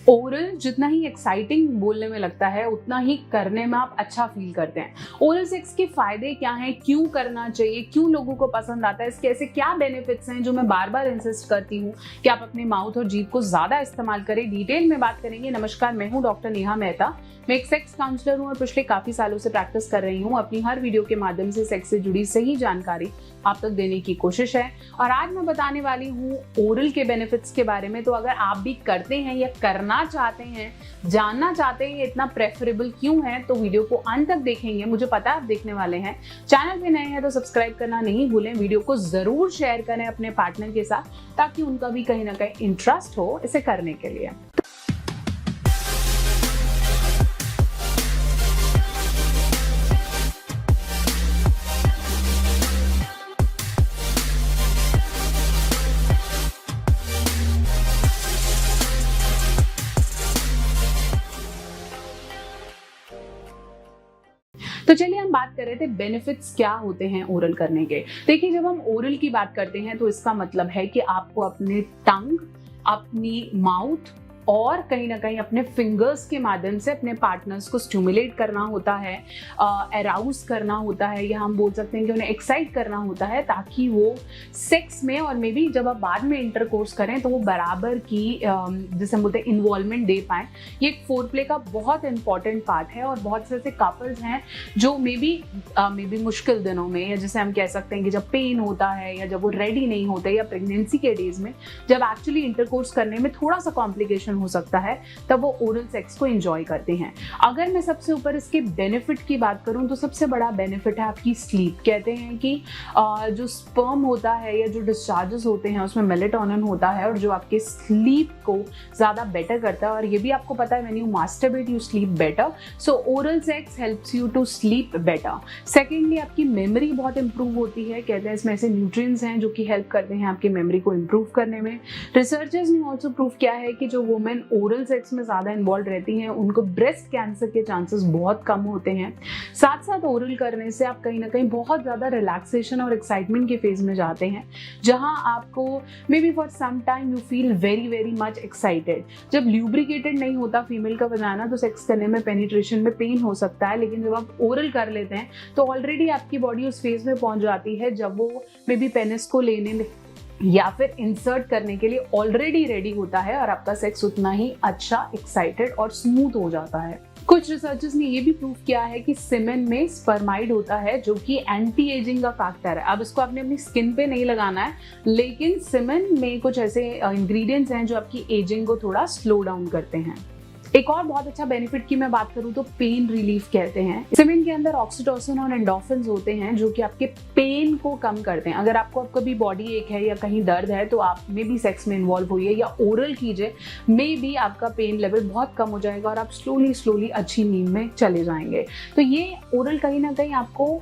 Oral जितना ही exciting बोलने में लगता है उतना ही करने में आप अच्छा फील करते हैं। ओरल सेक्स के फायदे क्या हैं, क्यों करना चाहिए, क्यों लोगों को पसंद आता है, इसके ऐसे क्या बेनिफिट्स हैं जो मैं बार बार इंसिस्ट करती हूँ कि आप अपने माउथ और जीभ को ज्यादा इस्तेमाल करें, डिटेल में बात करेंगे। नमस्कार, मैं हूँ डॉक्टर नेहा मेहता। मैं एक सेक्स काउंसलर हूँ और पिछले काफी सालों से प्रैक्टिस कर रही हूँ। अपनी हर वीडियो के माध्यम से सेक्स से जुड़ी सही जानकारी आप तक देने की कोशिश है और आज मैं बताने वाली हूँ ओरल के बेनिफिट्स के बारे में। तो अगर आप भी करते हैं या करना चाहते हैं, जानना चाहते हैं इतना प्रेफरेबल क्यों है, तो वीडियो को अंत तक देखेंगे। मुझे पता है आप देखने वाले हैं। चैनल पे नए हैं तो सब्सक्राइब करना नहीं भूलें। वीडियो को जरूर शेयर करें अपने पार्टनर के साथ ताकि उनका भी कहीं ना कहीं इंटरेस्ट हो इसे करने के लिए। तो चलिए हम बात कर रहे थे बेनिफिट्स क्या होते हैं ओरल करने के। देखिए, जब हम ओरल की बात करते हैं तो इसका मतलब है कि आपको अपने टंग, अपनी माउथ और कहीं ना कहीं अपने फिंगर्स के माध्यम से अपने पार्टनर्स को स्टिमुलेट करना होता है, अराउज करना होता है, या हम बोल सकते हैं कि उन्हें एक्साइट करना होता है ताकि वो सेक्स में और मे बी जब आप बाद में इंटरकोर्स करें तो वो बराबर की जिसे हम बोलते हैं इन्वॉल्वमेंट दे पाए। ये एक फोरप्ले का बहुत इंपॉर्टेंट पार्ट है और बहुत से ऐसे कपल्स हैं जो मे बी मुश्किल दिनों में, या जिसे हम कह सकते हैं कि जब पेन होता है या जब वो रेडी नहीं होते या प्रेगनेंसी के डेज में जब एक्चुअली इंटरकोर्स करने में थोड़ा सा कॉम्प्लिकेशन हो सकता है, तब वो ओरल सेक्स को एंजॉय करते हैं। अगर मैं सबसे ऊपर इसके बेनिफिट की बात करूं तो सबसे बड़ा बेनिफिट है आपकी स्लीप। कहते हैं कि जो स्पर्म होता है या जो डिस्चार्जेस होते हैं उसमें मेलेटोनिन होता है और जो आपके स्लीप को ज्यादा बेटर करता है। और ये भी आपको पता है, when you masturbate you sleep better, so oral sex helps you to sleep better. Secondly, आपकी मेमोरी बहुत इंप्रूव होती है। कहते हैं इसमें ऐसे न्यूट्रिएंट्स हैं जो कि हेल्प करते हैं आपकी मेमोरी को इंप्रूव करने में। रिसर्चर्स ने ऑल्सो प्रूव किया है कि जो वुमेन ओरल सेक्स में ज्यादा इन्वॉल्व रहती हैं उनको ब्रेस्ट कैंसर के चांसेस बहुत कम होते हैं। साथ साथ ओरल करने से आप कहीं ना कहीं बहुत ज्यादा रिलैक्सेशन और एक्साइटमेंट के फेज में जाते हैं, जहां आपको maybe for some time you feel very very much excited. जब ल्यूब्रिकेटेड नहीं होता फीमेल का वजाना तो सेक्स करने में, पेनिट्रेशन में पेन हो सकता है, लेकिन जब आप ओरल कर लेते हैं तो ऑलरेडी आपकी बॉडी उस फेज में पहुंच जाती है जब वो मे बी पेनिस को लेने या फिर इंसर्ट करने के लिए ऑलरेडी रेडी होता है और आपका सेक्स उतना ही अच्छा, एक्साइटेड और स्मूथ हो जाता है। कुछ रिसर्चर्स ने ये भी प्रूव किया है कि सीमेन में स्पर्माइड होता है जो कि एंटी एजिंग का फैक्टर है। अब इसको आपने अपनी स्किन पे नहीं लगाना है, लेकिन सीमेन में कुछ ऐसे इंग्रेडिएंट्स हैं जो आपकी एजिंग को थोड़ा स्लो डाउन करते हैं। एक और बहुत अच्छा बेनिफिट की मैं बात करूं तो पेन रिलीफ कहते हैं। सीमेन के अंदर ऑक्सीटोसिन और एंडोर्फिन्स होते हैं जो कि आपके पेन को कम करते हैं। अगर आपको कभी बॉडी एक है या कहीं दर्द है तो आप मे बी सेक्स में इन्वॉल्व होइए या ओरल कीजिए, मे बी आपका पेन लेवल बहुत कम हो जाएगा और आप स्लोली अच्छी नींद में चले जाएंगे। तो ये ओरल कहीं ना कहीं आपको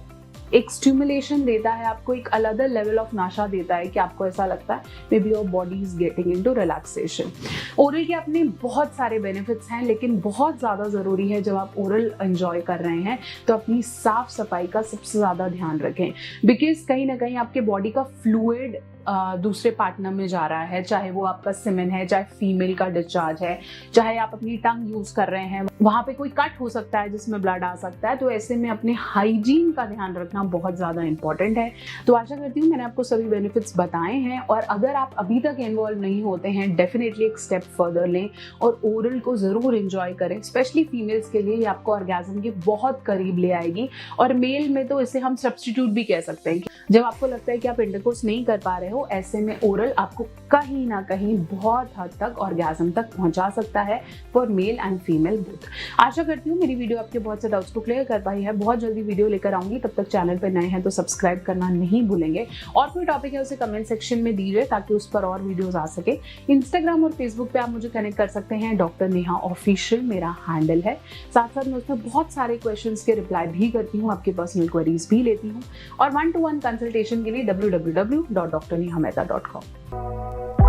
एक स्टिमुलेशन देता है, आपको एक अलग लेवल ऑफ नशा देता है कि आपको ऐसा लगता है may be your body is getting into relaxation. Oral के अपने बहुत सारे बेनिफिट्स हैं, लेकिन बहुत ज़्यादा ज़रूरी है जब आप ओरल एंजॉय कर रहे हैं तो अपनी साफ सफाई का सबसे ज़्यादा ध्यान रखें। बिकॉज कहीं ना कहीं आपके बॉडी का फ्लूइड दूसरे पार्टनर में जा रहा है, चाहे वो आपका सीमेन है, चाहे फीमेल का डिस्चार्ज है, चाहे आप अपनी टंग यूज कर रहे हैं, वहां पे कोई कट हो सकता है जिसमें ब्लड आ सकता है। तो ऐसे में अपने हाइजीन का ध्यान रखना बहुत ज्यादा इंपॉर्टेंट है। तो आशा करती हूँ मैंने आपको सभी बेनिफिट्स बताए हैं और अगर आप अभी तक इन्वॉल्व नहीं होते हैं, डेफिनेटली एक स्टेप फर्दर लें और ओरल को जरूर एंजॉय करें। स्पेशली फीमेल्स के लिए ये आपको ऑर्गेज्म के बहुत करीब ले आएगी और मेल में तो इसे हम सब्स्टिट्यूट भी कह सकते हैं। जब आपको लगता है कि आप इंटरकोर्स नहीं कर पा रहे हो, ऐसे में ओरल आपको कहीं ना कहीं बहुत हद तक ऑर्गेज्म तक पहुंचा सकता है for male and female both. आशा करती हूँ मेरी वीडियो आपके बहुत से डाउट्स को क्लियर कर पाई है। बहुत जल्दी वीडियो लेकर आऊंगी, तब तक चैनल पर नए हैं तो सब्सक्राइब करना नहीं भूलेंगे और कोई टॉपिक है उसे कमेंट सेक्शन में दीजिए ताकि उस पर और वीडियोस आ सके। इंस्टाग्राम और फेसबुक पे आप मुझे कनेक्ट कर सकते हैं, डॉक्टर नेहा ऑफिशियल मेरा हैंडल है। साथ साथ मैं उसमें बहुत सारे क्वेश्चंस के रिप्लाई भी करती हूँ, आपके पर्सनल क्वेरीज भी लेती हूँ और 1-to-1 कंसल्टेशन के लिए www.drnehamehta.com।